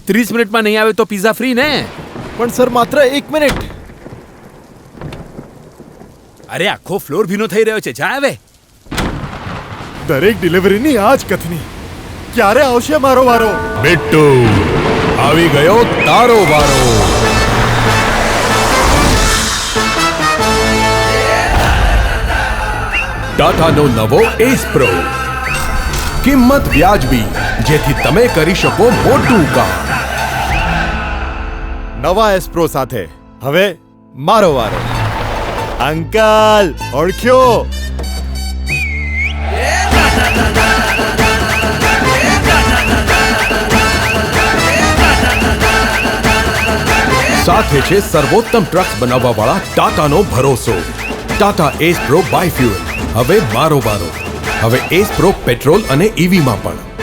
30 મિનિટમાં નહીં આવે તો પિઝા ફ્રી ને? પણ સર માત્ર 1 મિનિટ. અરે આખો ફ્લોર ભીનો થઈ રહ્યો છે, જા હવે. દરેક ડિલિવરીની આ જ કથની. ક્યારે આવશે મારો વારો? બિટ્ટુ, આવી ગયો તારો વારો. ટાટાનો નવો એસ પ્રો, કિંમત વ્યાજબી, જેથી તમે કરી શકો મોટું કામ. નવા એસ પ્રો સાથે હવે મારો વારો. અંકલ ઓળખ્યો? સાથે છે સર્વોત્તમ ટ્રક્સ બનાવવા વાળા ટાટાનો ભરોસો. Tata ace pro bi fuel, હવે મારો વારો. હવે એસ પ્રો પેટ્રોલ અને ઈવીમાં પણ.